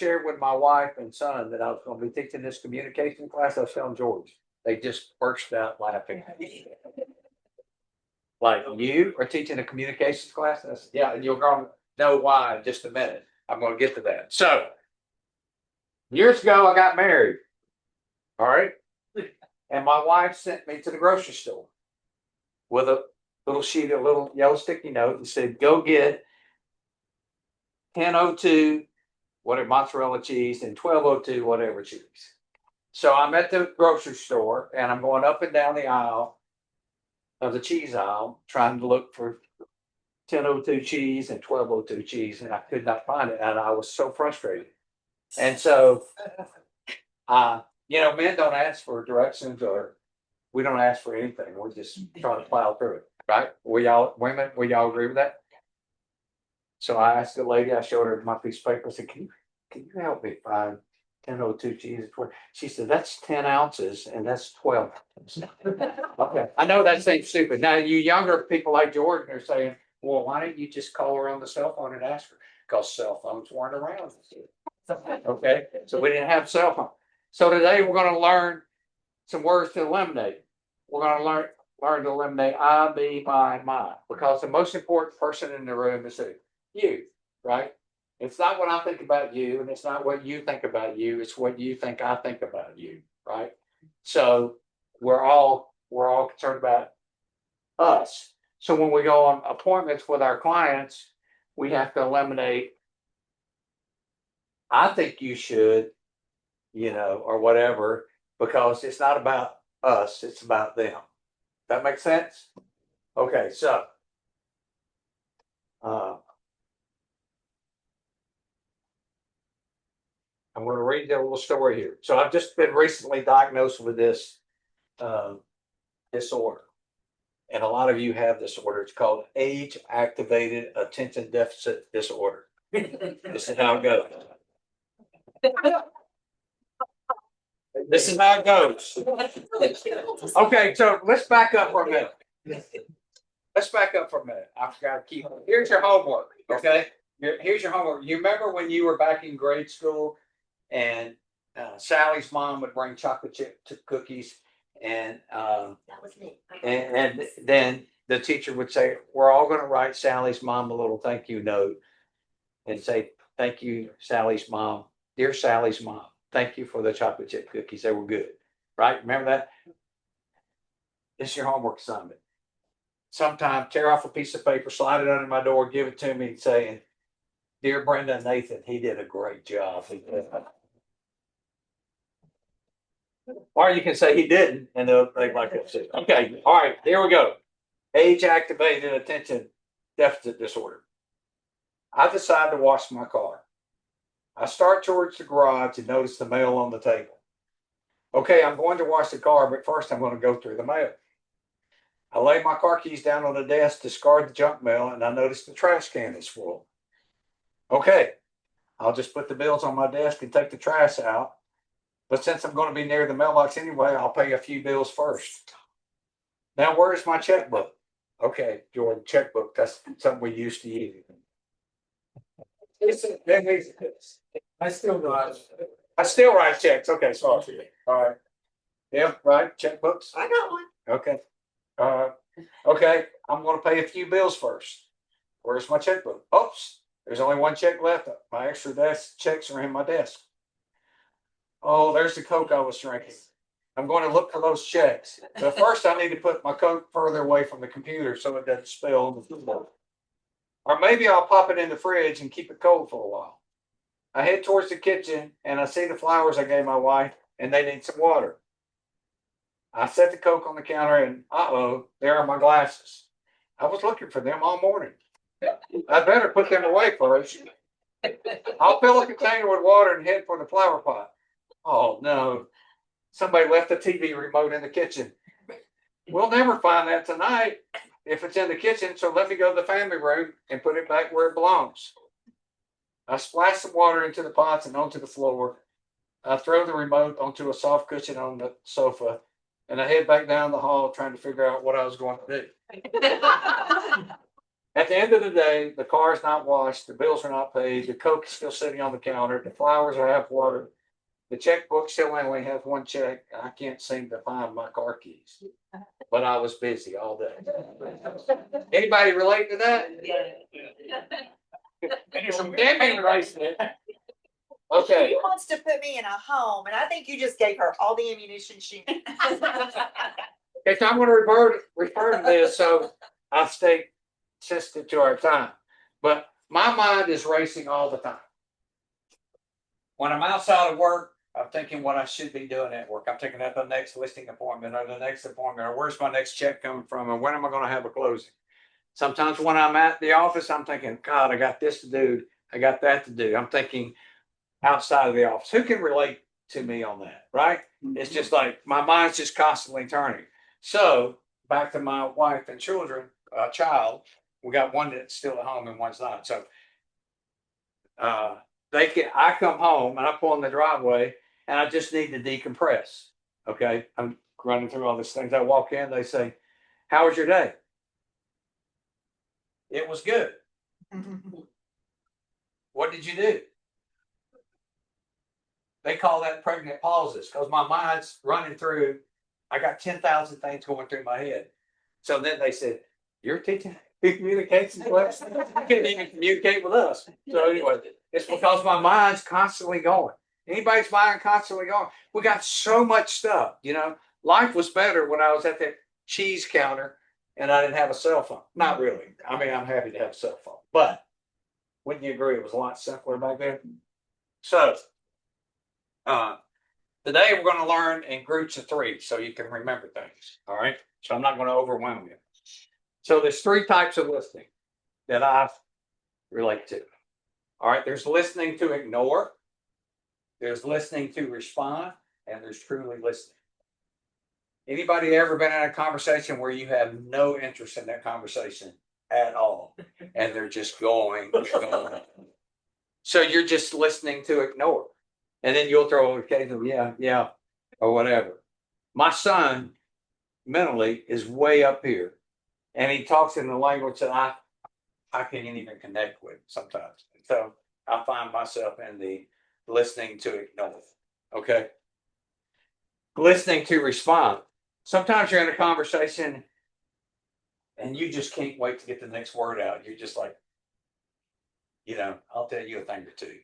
shared with my wife and son that I was gonna be teaching this communication class, I was telling George, they just burst out laughing. Like, you are teaching a communications class? I said, yeah, and you're gonna know why in just a minute. I'm gonna get to that. So years ago, I got married. All right. And my wife sent me to the grocery store with a little sheet, a little yellow sticky note, and said, go get 1002 whatever mozzarella cheese and 1202 whatever cheese. So I'm at the grocery store and I'm going up and down the aisle of the cheese aisle trying to look for 1002 cheese and 1202 cheese, and I could not find it. And I was so frustrated. And so, men don't ask for directions, or we don't ask for anything. We're just trying to plow through it, right? Women, will y'all agree with that? So I asked the lady, I showed her my piece of paper. I said, can you help me find 1002 cheese? She said, that's 10 ounces and that's 12. Okay. I know that seems stupid. Now, you younger people like Jordan are saying, well, why don't you just call her on the cell phone and ask her? Because cell phones weren't around. Okay. So we didn't have cell phone. So today we're going to learn some words to eliminate. We're going to learn to eliminate I, me, my, because the most important person in the room is who? You, right? It's not what I think about you, and it's not what you think about you. It's what you think I think about you, right? So we're all concerned about us. So when we go on appointments with our clients, we have to eliminate, I think you should, or whatever, because it's not about us, it's about them. That makes sense? Okay, so I'm going to read you a little story here. So I've just been recently diagnosed with this disorder. And a lot of you have this disorder. It's called age-activated attention deficit disorder. This is how it goes. This is how it goes. Okay, so let's back up for a minute. I forgot to keep. Here's your homework. Okay, here's your homework. You remember when you were back in grade school, and Sally's mom would bring chocolate chip cookies, and That was me. and then the teacher would say, "We're all going to write Sally's mom a little thank you note, and say thank you, Sally's mom, dear Sally's mom. Thank you for the chocolate chip cookies. They were good." Right? Remember that? This is your homework assignment. Sometime tear off a piece of paper, slide it under my door, give it to me, saying, dear Brenda and Nathan, he did a great job. Or you can say he didn't, and they'll like that too. Okay, all right, here we go. Age-activated attention deficit disorder. I decide to wash my car. I start towards the garage and notice the mail on the table. Okay, I'm going to wash the car, but first I'm going to go through the mail. I lay my car keys down on the desk, discard the junk mail, and I notice the trash can is full. Okay, I'll just put the bills on my desk and take the trash out. But since I'm going to be near the mailbox anyway, I'll pay a few bills first. Now, where's my checkbook? Okay, Jordan, checkbook, that's something we used to use. I still write checks. Okay, sorry. All right. Yeah, right. Checkbooks. I got one. Okay. Okay. I'm going to pay a few bills first. Where's my checkbook? Oops. There's only one check left. My extra checks are in my desk. Oh, there's the Coke I was drinking. I'm going to look for those checks. But first, I need to put my Coke further away from the computer so it doesn't spill on the floor. Or maybe I'll pop it in the fridge and keep it cold for a while. I head towards the kitchen and I see the flowers I gave my wife, and they need some water. I set the Coke on the counter and there are my glasses. I was looking for them all morning. I better put them away first. I'll fill a container with water and head for the flower pot. Oh no, somebody left the TV remote in the kitchen. We'll never find that tonight if it's in the kitchen, so let me go to the family room and put it back where it belongs. I splash some water into the pots and onto the floor. I throw the remote onto a soft cushion on the sofa, and I head back down the hall trying to figure out what I was going to do. At the end of the day, the car is not washed, the bills are not paid, the Coke is still sitting on the counter, the flowers are half watered. The checkbook still only has one check. I can't seem to find my car keys. But I was busy all day. Anybody relate to that? Some damn relates to it. Okay. She wants to put me in a home, and I think you just gave her all the ammunition she needs. Okay, so I'm gonna refer to this, so I'll stay sensitive to our time. But my mind is racing all the time. When I'm outside of work, I'm thinking what I should be doing at work. I'm thinking at the next listing appointment or the next appointment, or where's my next check coming from, and when am I gonna have a closing? Sometimes when I'm at the office, I'm thinking, God, I got this to do, I got that to do. I'm thinking outside of the office. Who can relate to me on that, right? It's just like my mind's just constantly turning. So back to my wife and children, child, we got one that's still at home and one's not. So I come home and I pull in the driveway and I just need to decompress. Okay. I'm running through all these things. I walk in, they say, how was your day? It was good. What did you do? They call that pregnant pauses because my mind's running through. I got 10,000 things going through my head. So then they said, you're teaching communication class? You can't even communicate with us. So anyway, it's because my mind's constantly going. Anybody's mind constantly going. We got so much stuff, you know. Life was better when I was at the cheese counter and I didn't have a cell phone. Not really. I mean, I'm happy to have a cell phone, but wouldn't you agree it was a lot simpler back then? So today we're going to learn in groups of three so you can remember things. All right. So I'm not going to overwhelm you. So there's three types of listening that I relate to. All right. There's listening to ignore, there's listening to respond, and there's truly listening. Anybody ever been in a conversation where you have no interest in that conversation at all and they're just going. So you're just listening to ignore. And then you'll throw occasionally, yeah, or whatever. My son mentally is way up here and he talks in the language that I can't even connect with sometimes. So I find myself in the listening to ignore. Okay. Listening to respond. Sometimes you're in a conversation and you just can't wait to get the next word out. You're just like, I'll tell you a thing or two.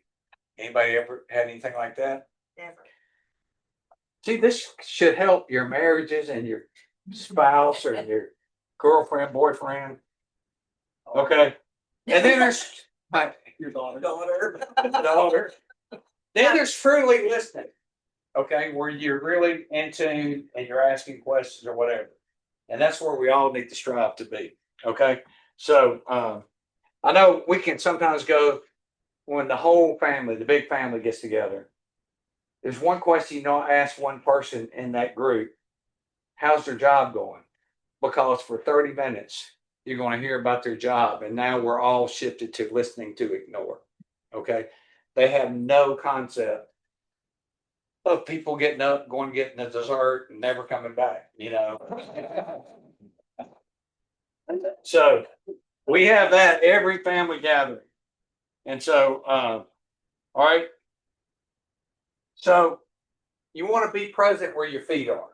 Anybody ever had anything like that? Never. See, this should help your marriages and your spouse or your girlfriend, boyfriend. Okay. And then there's your daughter. Then there's truly listening. Okay, where you're really in tune and you're asking questions or whatever. And that's where we all need to strive to be. Okay. So I know we can sometimes go when the whole family, the big family gets together. There's one question ask one person in that group, how's their job going? Because for 30 minutes, you're going to hear about their job. And now we're all shifted to listening to ignore. Okay. They have no concept of people getting up, going getting a dessert and never coming back, So we have that every family gathering. And so, all right. So you want to be present where your feet are.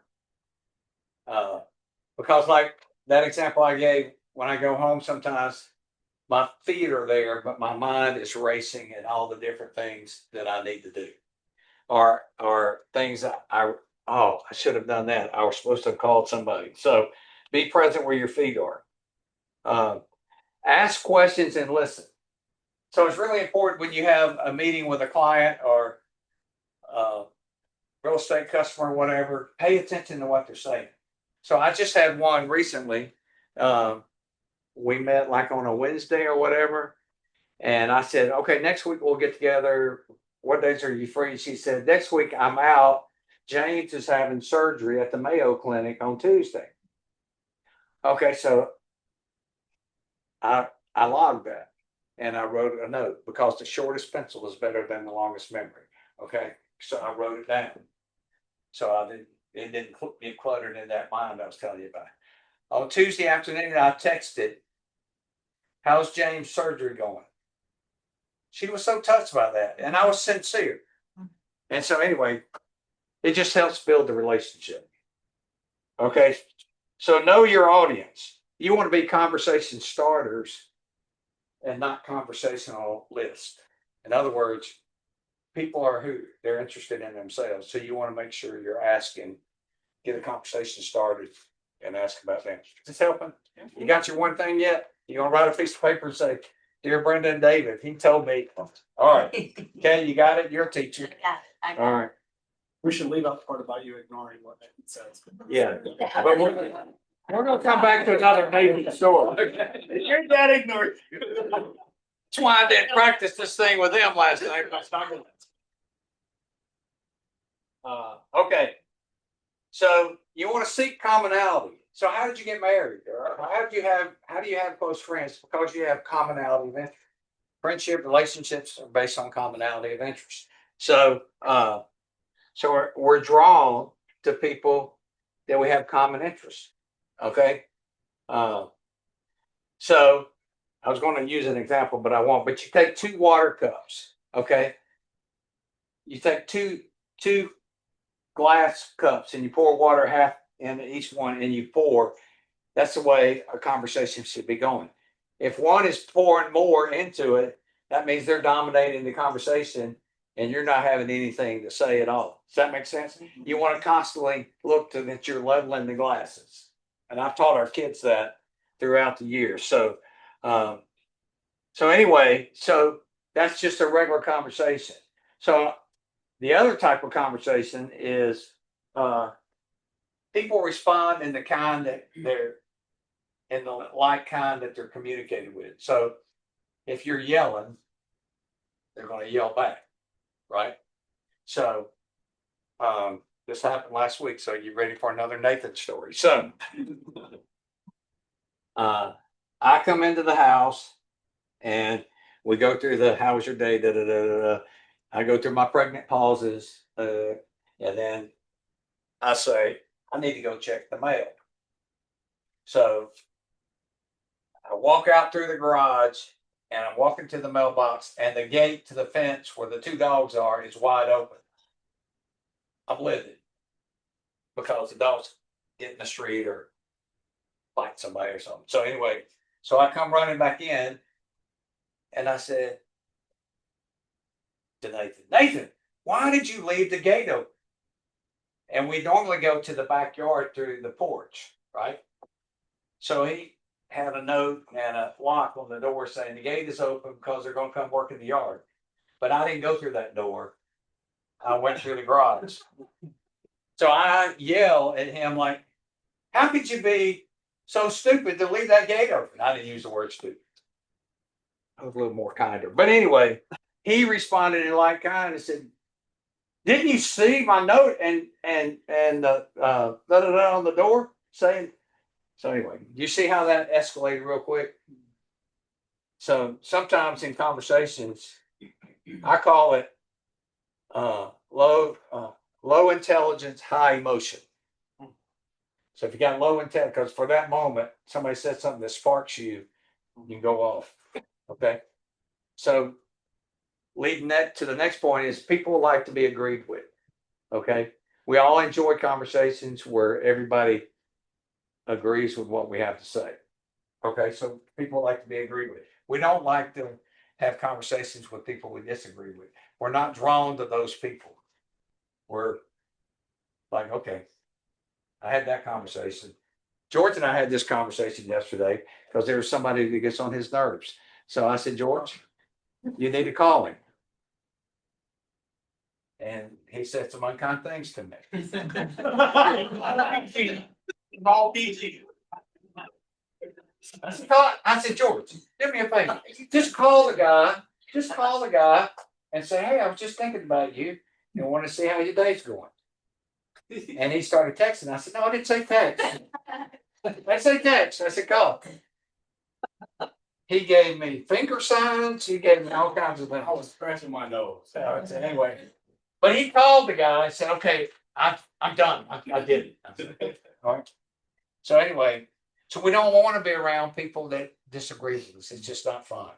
Because like that example I gave, when I go home, sometimes my feet are there, but my mind is racing and all the different things that I need to do. Or things I should have done that. I was supposed to have called somebody. So be present where your feet are. Ask questions and listen. So it's really important when you have a meeting with a client or real estate customer or whatever, pay attention to what they're saying. So I just had one recently. We met like on a Wednesday or whatever. And I said, okay, next week we'll get together. What days are you free? She said, next week I'm out. James is having surgery at the Mayo Clinic on Tuesday. Okay, so I logged that and I wrote a note because the shortest pencil is better than the longest memory. Okay, so I wrote it down. So it didn't get cluttered in that mind I was telling you about. On Tuesday afternoon, I texted how's James' surgery going? She was so touched by that, and I was sincere. And so anyway, it just helps build the relationship. Okay, so know your audience. You want to be conversation starters and not conversational list. In other words, people are who they're interested in themselves. So you want to make sure you're asking, get a conversation started and ask about them. Is this helping? You got your one thing yet? You gonna write a piece of paper and say, "Dear Brenda and David, he told me." All right. Okay, you got it. You're a teacher. I All right. We should leave out the part about you ignoring what it says. Yeah. But we're gonna come back to another Nathan story. Your dad ignored you. That's why I didn't practice this thing with them last night. Okay. So you want to seek commonality. So how did you get married? Or how do you have close friends? Because you have commonality of interest. Friendship, relationships are based on commonality of interest. So we're drawn to people that we have common interests. Okay. So I was going to use an example, but I won't. But you take 2 water cups. Okay. You take two glass cups and you pour water half into each one and you pour. That's the way a conversation should be going. If one is pouring more into it, that means they're dominating the conversation and you're not having anything to say at all. Does that make sense? You want to constantly look to that you're leveling the glasses. And I've taught our kids that throughout the years. So anyway, so that's just a regular conversation. So the other type of conversation is people respond in the kind that they're in the like kind that they're communicated with. So if you're yelling, they're going to yell back, right? So this happened last week. So you ready for another Nathan story? So I come into the house and we go through the how was your day? Da, da, da, da, da. I go through my pregnant pauses, and then I say, I need to go check the mail. So I walk out through the garage and I'm walking to the mailbox, and the gate to the fence where the 2 dogs are is wide open. I'm livid because the dogs get in the street or fight somebody or something. So anyway, so I come running back in and I said to Nathan, why did you leave the gate open? And we normally go to the backyard through the porch, right? So he had a note and a lock on the door saying the gate is open because they're going to come work in the yard. But I didn't go through that door. I went through the garage. So I yell at him like, how could you be so stupid to leave that gate open? I didn't use the word stupid. I was a little more kinder. But anyway, he responded in like kind and said, didn't you see my note and the da da da on the door saying? So anyway, you see how that escalated real quick? So sometimes in conversations, I call it low intelligence, high emotion. So if you got low intelligence, because for that moment, somebody said something that sparks you, you can go off. Okay. So leading that to the next point is people like to be agreed with. Okay. We all enjoy conversations where everybody agrees with what we have to say. Okay. So people like to be agreed with. We don't like to have conversations with people we disagree with. We're not drawn to those people. We're like, okay, I had that conversation. George and I had this conversation yesterday because there was somebody that gets on his nerves. So I said, George, you need to call him. And he said some unkind things to me. All PG. I said, George, do me a favor. Just call the guy and say, hey, I was just thinking about you and want to see how your day's going. And he started texting. I said, no, I didn't say text. I say text. I said, call. He gave me finger signs. He gave me all kinds of things. I was scratching my nose. Anyway, but he called the guy and said, okay, I'm done. I did it. All right. So anyway, so we don't want to be around people that disagree with us. It's just not fun.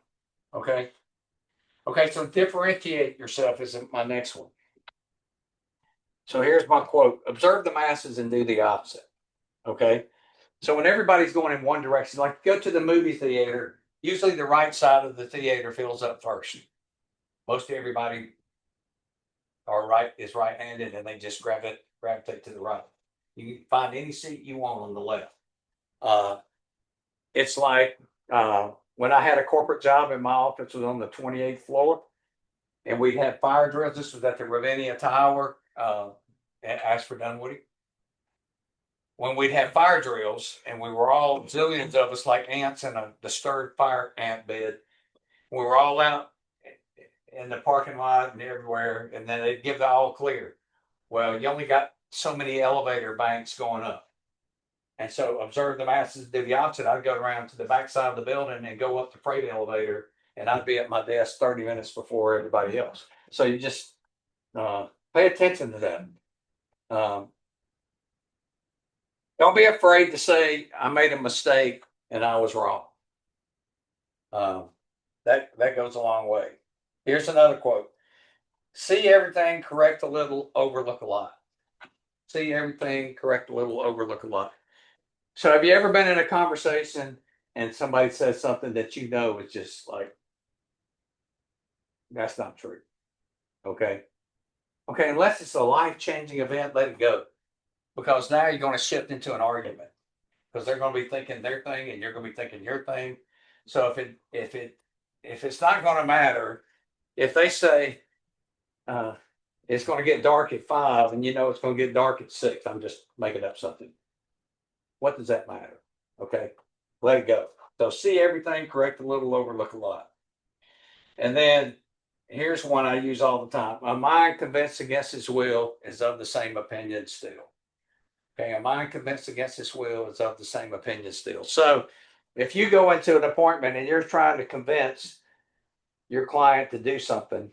Okay. Okay, so differentiate yourself is my next one. So here's my quote: observe the masses and do the opposite. Okay. So when everybody's going in one direction, like go to the movie theater, usually the right side of the theater fills up first. Most everybody is right-handed and they just gravitate to the right. You can find any seat you want on the left. It's like when I had a corporate job and my office was on the 28th floor and we had fire drills. This was at the Ravinia Tower at Ashford Dunwoody. When we'd have fire drills and we were all zillions of us like ants in a disturbed fire ant bed, we were all out in the parking lot and everywhere, and then they'd give the all clear. Well, you only got so many elevator banks going up. And so observe the masses, do the opposite. I'd go around to the back side of the building and go up the freight elevator, and I'd be at my desk 30 minutes before everybody else. So you just pay attention to that. Don't be afraid to say I made a mistake and I was wrong. That goes a long way. Here's another quote: see everything, correct a little, overlook a lot. See everything, correct a little, overlook a lot. So have you ever been in a conversation and somebody says something that you know is just like, that's not true? Okay. Okay, unless it's a life-changing event, let it go. Because now you're going to shift into an argument. Because they're going to be thinking their thing and you're going to be thinking your thing. So if it's not going to matter, if they say it's going to get dark at 5 and you know it's going to get dark at 6, I'm just making up something. What does that matter? Okay, let it go. So see everything, correct a little, overlook a lot. And then here's one I use all the time: a mind convinced against its will is of the same opinion still. Okay, a mind convinced against its will is of the same opinion still. So if you go into an appointment and you're trying to convince your client to do something,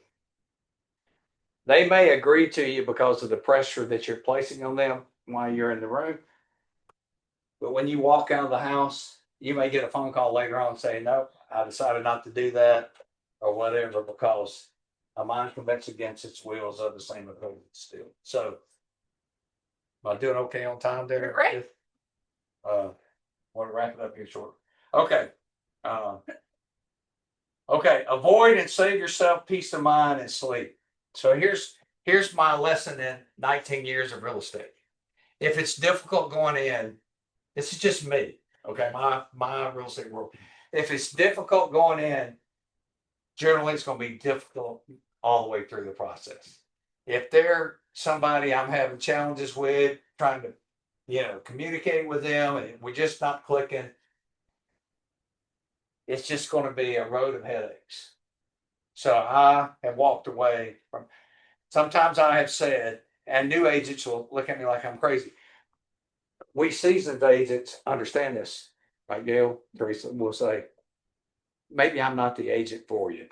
they may agree to you because of the pressure that you're placing on them while you're in the room. But when you walk out of the house, you may get a phone call later on saying, no, I decided not to do that or whatever, because a mind convinced against its will is of the same opinion still. So am I doing okay on time there? You're great. Want to wrap it up here short. Okay. Okay. Avoid and save yourself peace of mind and sleep. So here's my lesson in 19 years of real estate. If it's difficult going in, this is just me. Okay. My real estate world. If it's difficult going in, generally it's going to be difficult all the way through the process. If they're somebody I'm having challenges with, trying to, communicate with them and we're just not clicking, it's just going to be a road of headaches. So I have walked away from, sometimes I have said, and new agents will look at me like I'm crazy. We seasoned agents understand this. Like Gail, Teresa will say, maybe I'm not the agent for you.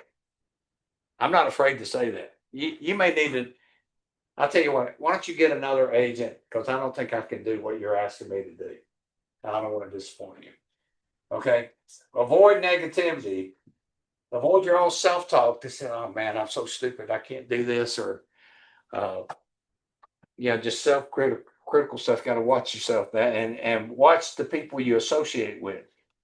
I'm not afraid to say that. You may need to, I'll tell you what, why don't you get another agent? Because I don't think I can do what you're asking me to do. I don't want to disappoint you. Okay. Avoid negativity. Avoid your own self-talk to say, oh man, I'm so stupid, I can't do this, or just self-critical stuff. Got to watch yourself that and watch the people you associate with.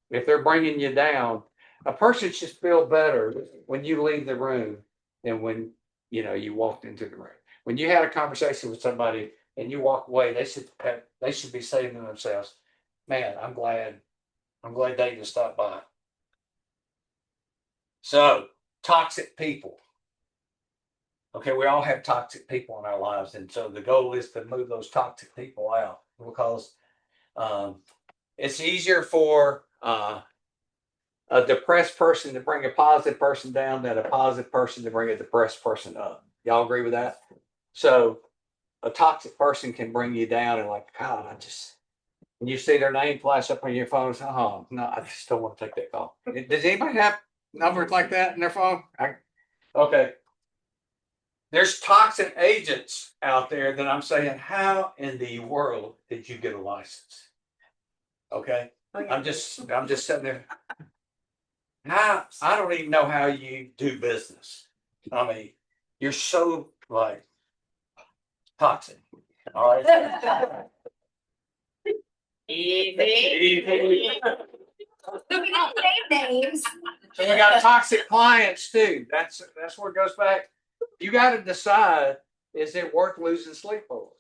If they're bringing you down, a person should feel better when you leave the room than when you walked into the room. When you had a conversation with somebody and you walk away, they should be saying to themselves, man, I'm glad David stopped by. So toxic people. Okay, we all have toxic people in our lives, and so the goal is to move those toxic people out, because it's easier for a depressed person to bring a positive person down than a positive person to bring a depressed person up. Y'all agree with that? So a toxic person can bring you down and like, God, when you see their name flash up on your phone, say, oh no, I just don't want to take that call. Does anybody have numbers like that in their phone? Okay. There's toxic agents out there that I'm saying, how in the world did you get a license? Okay. I'm just sitting there. I don't even know how you do business. I mean, you're so like toxic. All right. Easy. So we don't name names. So we got toxic clients too. That's where it goes back. You got to decide, is it worth losing sleep over?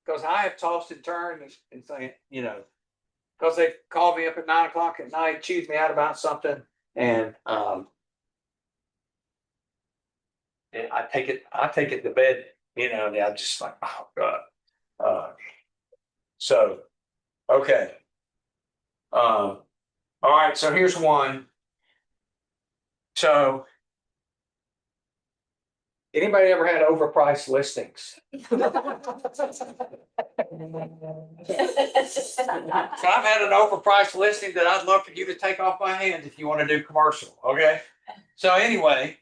Because I have tossed and turned and saying, because they call me up at 9 o'clock at night, choose me out about something, and I take it to bed, and I'm just like, oh God. So okay. All right, so here's one. So anybody ever had overpriced listings? So I've had an overpriced listing that I'd love for you to take off my hands if you want to do commercial, okay? So anyway,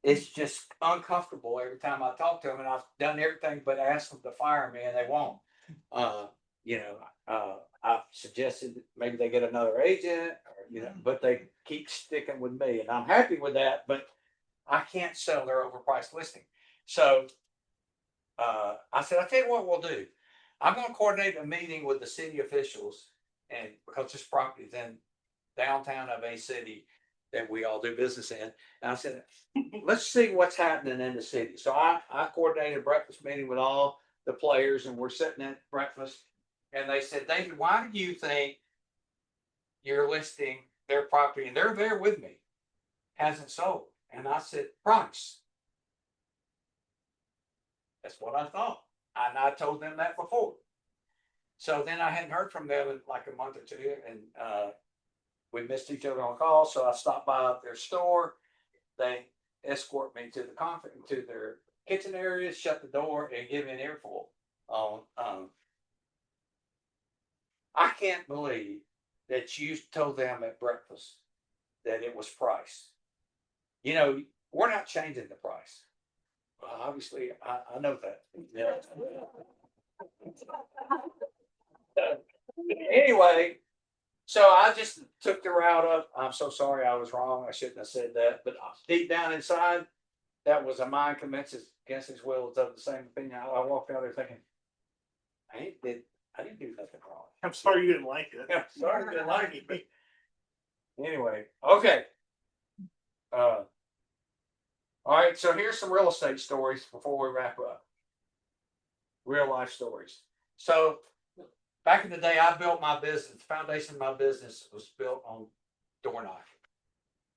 it's just uncomfortable every time I talk to them, and I've done everything but ask them to fire me, and they won't. I've suggested that maybe they get another agent, or but they keep sticking with me, and I'm happy with that. But I can't sell their overpriced listing, so I said, I tell you what we'll do. I'm going to coordinate a meeting with the city officials, and because this property is in downtown of a city that we all do business in. And I said, let's see what's happening in the city. So I coordinated a breakfast meeting with all the players, and we're sitting at breakfast. And they said, David, why do you think you're listing their property? And they're there with me, hasn't sold. And I said, price. That's what I thought. And I told them that before. So then I hadn't heard from them in like a month or two, and we missed each other on call. So I stopped by their store. They escort me to the conference, to their kitchen area, shut the door, and give me an earful on. I can't believe that you told them at breakfast that it was price. We're not changing the price. Obviously, I know that. Yeah. Anyway, so I just took the route of, I'm so sorry, I was wrong. I shouldn't have said that. But deep down inside, that was a mind convinces against his will. It's of the same opinion. I walked out there thinking, I didn't do nothing wrong. I'm sorry you didn't like it. Yeah, sorry, I didn't like it. But anyway, okay. All right, so here's some real estate stories before we wrap up. Real life stories. So back in the day, I built my business. The foundation of my business was built on door knocking,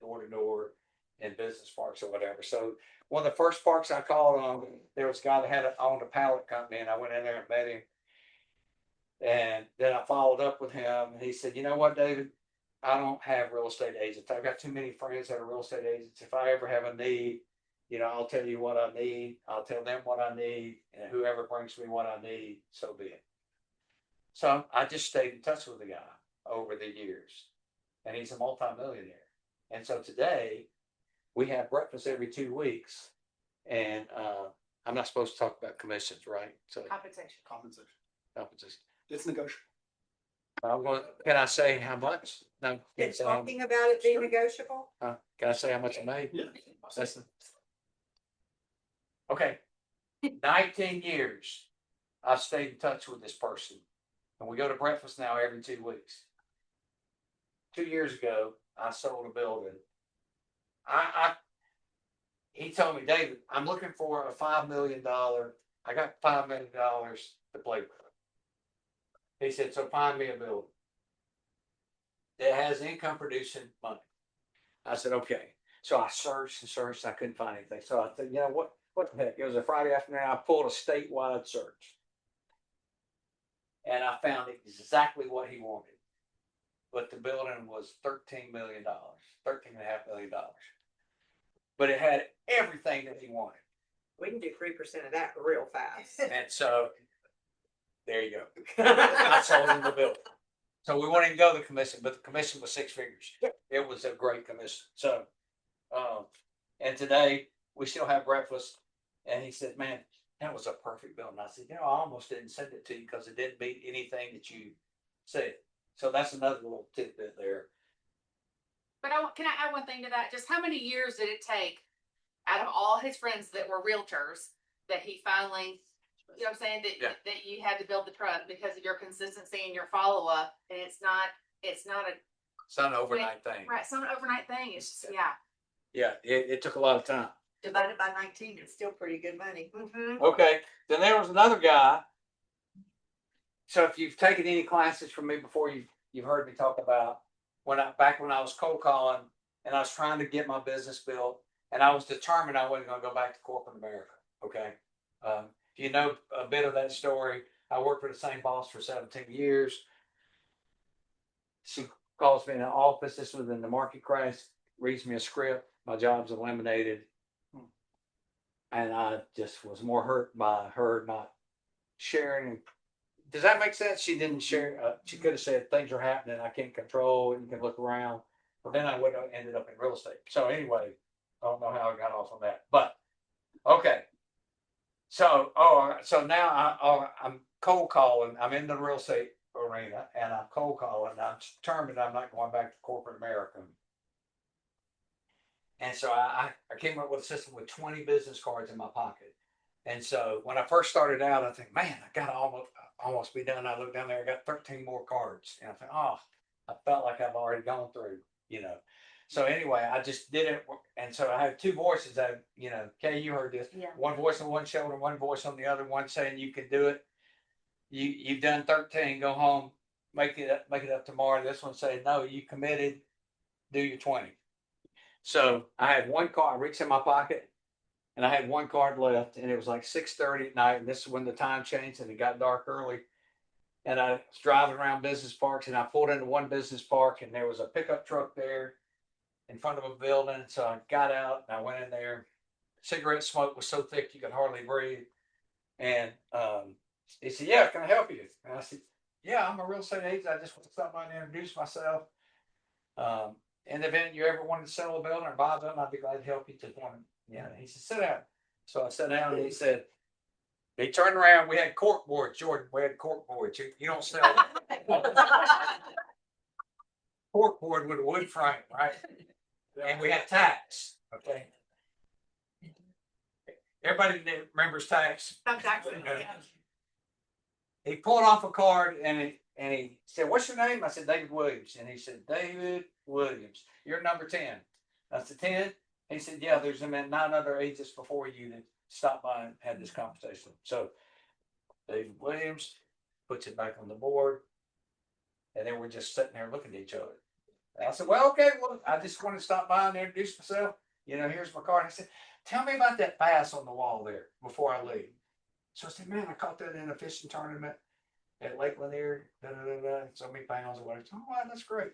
door to door, in business parks or whatever. So one of the first parks I called on, there was a guy that owned a pallet company, and I went in there and met him. And then I followed up with him, and he said, "You know what, David? I don't have real estate agents. I've got too many friends that are real estate agents. If I ever have a need, I'll tell you what I need. I'll tell them what I need, and whoever brings me what I need, so be it." So I just stayed in touch with the guy over the years, and he's a multimillionaire. And so today we have breakfast every 2 weeks, and I'm not supposed to talk about commissions, right? So Compensation. compensation. It's negotiable. Can I say how much? No. Been Can't say how, talking about it being negotiable? can I say how much I made? Yeah. Listen. Okay. 19 years I've stayed in touch with this person. And we go to breakfast now every 2 weeks. 2 years ago, I sold a building. He told me, David, I'm looking for a $5 million. I got $5 million to play with. He said, so find me a building that has income producing money. I said, okay. So I searched and searched. I couldn't find anything. So I said, what the heck? It was a Friday afternoon. I pulled a statewide search. And I found exactly what he wanted. But the building was $13 million, $13.5 million. But it had everything that he wanted. We can do 3% of that real fast. And so there you go. I sold him the building. So we won't even go to the commission, but the commission was 6 figures. It was a great commission. So, and today we still have breakfast. And he said, man, that was a perfect building. I said, I almost didn't send it to you because it didn't meet anything that you said. So that's another little tidbit there. But can I add one thing to that? Just how many years did it take out of all his friends that were realtors that he finally, you know what I'm saying, Yeah. that you had to build the trust because of your consistency and your follow up. And it's not a, It's not an overnight thing. right, it's not an overnight thing. It's just, yeah. Yeah, it took a lot of time. Divided by 19, it's still pretty good money. Mm-hmm. Okay, then there was another guy. So if you've taken any classes from me before, you've heard me talk about back when I was cold calling and I was trying to get my business built, and I was determined I wasn't going to go back to corporate America. Okay, if you know a bit of that story, I worked for the same boss for 17 years. She calls me in the office. This was in the market crash. Reads me a script. My job's eliminated. And I just was more hurt by her not sharing. Does that make sense? She didn't share. She could have said things are happening I can't control and you can look around. But then I would have ended up in real estate. So anyway, I don't know how I got off on that. But okay. So so now I'm cold calling. I'm in the real estate arena and I'm cold calling. I'm determined I'm not going back to corporate America. And so I came up with a system with 20 business cards in my pocket. And so when I first started out, I think, man, I got to almost be done. I looked down there, I got 13 more cards. And I thought, oh, I felt like I've already gone through, you know. So anyway, I just did it. And so I have two voices that, you know, Kay, you heard this. Yeah. One voice on one shoulder, one voice on the other, one saying you can do it. You've done 13, go home, make it up tomorrow. This one saying, no, you committed, do your 20. So I had one card, I reached in my pocket, and I had one card left, and it was like 6:30 at night, and this is when the time changed and it got dark early. And I was driving around business parks, and I pulled into one business park, and there was a pickup truck there in front of a building. So I got out and I went in there. Cigarette smoke was so thick you could hardly breathe. And he said, "Yeah, can I help you?" And I said, "Yeah, I'm a real estate agent. I just want to stop by and introduce myself. In the event you ever wanted to sell a building or buy a building, I'd be glad to help you to one." Yeah. He said, "Sit down." So I sat down and he said, he turned around. We had cork boards, Jordan. We had cork boards. You don't sell cork board with a wood frame, right? And we had tacks. Okay. Everybody remembers tacks. Exactly. Okay. He pulled off a card and he said, "What's your name?" I said, "David Williams." And he said, "David Williams, you're number 10. I said, 10? He said, "Yeah, there's been 9 other agents before you that stopped by and had this conversation." So David Williams puts it back on the board. And then we're just sitting there looking at each other. And I said, "Well, okay, well, I just want to stop by and introduce myself. You know, here's my card." I said, "Tell me about that bass on the wall there before I leave." So I said, "Man, I caught that in a fishing tournament at Lake Lanier, so many pounds or whatever." Oh, wow, that's great.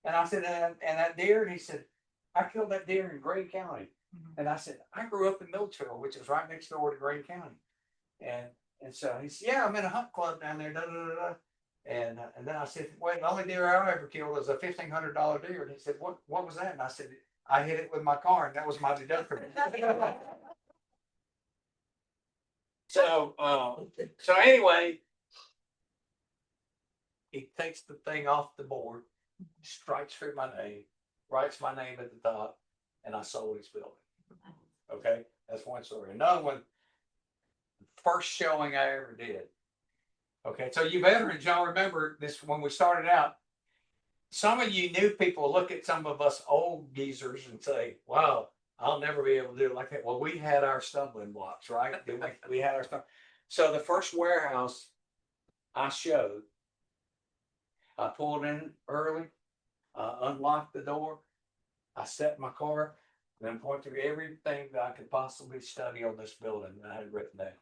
And I said, and that deer?" And he said, "I killed that deer in Greene County." And I said, "I grew up in Milledgeville, which is right next door to Greene County." And so he said, "Yeah, I'm in a hunt club down there, And then I said, "Well, the only deer I ever killed was a $1,500 deer." And he said, what was that?" And I said, "I hit it with my car, and that was my deductible." So anyway, he takes the thing off the board, strikes through my name, writes my name at the top, and I sold his building. Okay, that's one story. Another one, first showing I ever did. Okay, so you veterans, y'all remember this when we started out. Some of you new people look at some of us old geezers and say, "Wow, I'll never be able to do it like that." Well, we had our stumbling blocks, right? We had our stuff. So the first warehouse I showed, I pulled in early, unlocked the door, I set my car, then went through everything that I could possibly study on this building that I had written down.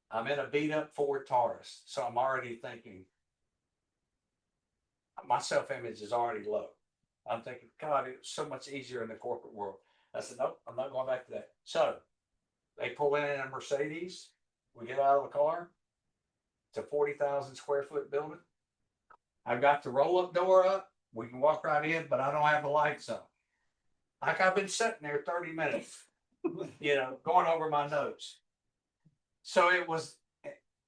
I'm in a beat up Ford Taurus, so I'm already thinking my self image is already low. I'm thinking, God, it was so much easier in the corporate world. I said, "Nope, I'm not going back to that." So they pull in a Mercedes. We get out of the car. It's a 40,000 square foot building. I've got the roll up door up. We can walk right in, but I don't have the lights on. Like I've been sitting there 30 minutes, you know, going over my notes. So it was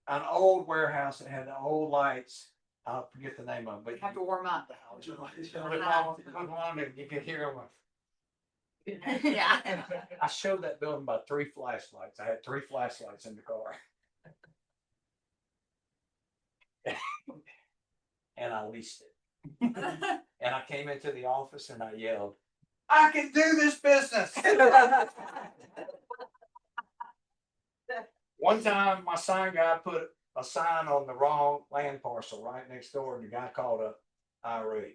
an old warehouse that had the old lights I forget the name of it, We but have to warm up. you can hear them. Yeah. I showed that building about 3 flashlights. I had 3 flashlights in the car. And I leased it. And I came into the office and I yelled, I can do this business. One time, my sign guy put a sign on the wrong land parcel right next door, and the guy called up IRA.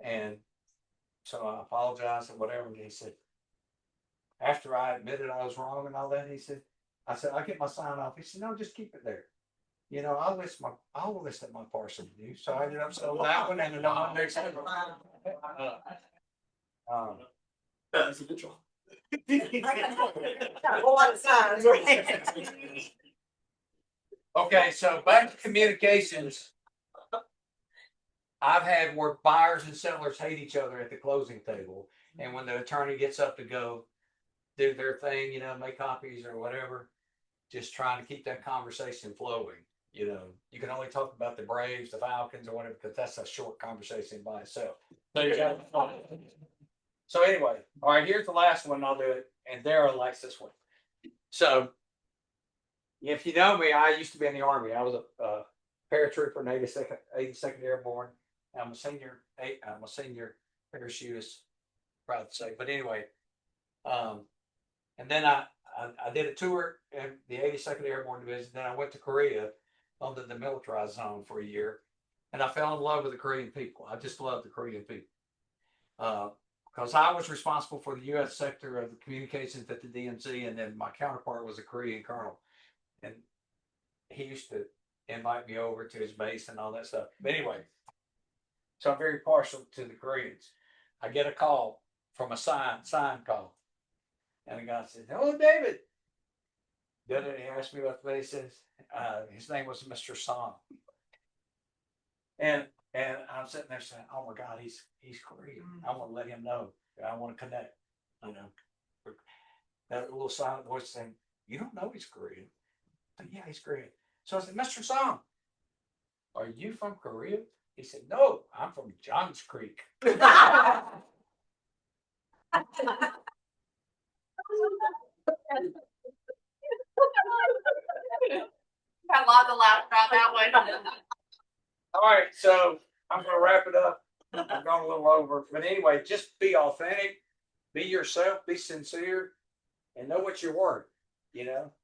And so I apologized and whatever, and he said, after I admitted I was wrong and all that, he said, I said, I'll get my sign off. He said, no, just keep it there. You know, I'll list at my parcel with you. So I ended up selling that one and another one next to Residential. Okay, so back to communications. I've had where buyers and sellers hate each other at the closing table, and when the attorney gets up to go do their thing, you know, make copies or whatever, just trying to keep that conversation flowing. You know, you can only talk about the Braves, the Falcons, or whatever, because that's a short conversation by itself. So you got. So anyway, all right, here's the last one. I'll do it, and Daryl likes this one. So, if you know me, I used to be in the Army. I was a paratrooper in 82nd Airborne. I'm a senior parachutist, proud to say. But anyway, and then I did a tour in the 82nd Airborne Division. Then I went to Korea under the militarized zone for a year, and I fell in love with the Korean people. I just love the Korean people. Because I was responsible for the U.S. sector of the communications at the DMZ, and then my counterpart was a Korean colonel, and he used to invite me over to his base and all that stuff. But anyway, so I'm very partial to the Koreans. I get a call from a sign call, and the guy says, "Hello, David." Then he asked me what the base is. His name was Mr. Song, and I'm sitting there saying, "Oh my God, he's Korean. I want to let him know. I want to connect." You know, that little silent voice saying, "You don't know he's Korean." But yeah, he's Korean. So I said, "Mr. Song, are you from Korea?" He said, "No, I'm from Johns Creek." Got lots of laughs about that one. All right, so I'm gonna wrap it up. I've gone a little over, but anyway, just be authentic, be yourself, be sincere, and know what you're worth. You know,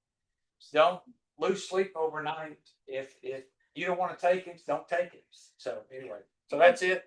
don't lose sleep overnight. If you don't want to take it, don't take it. So anyway, so that's it.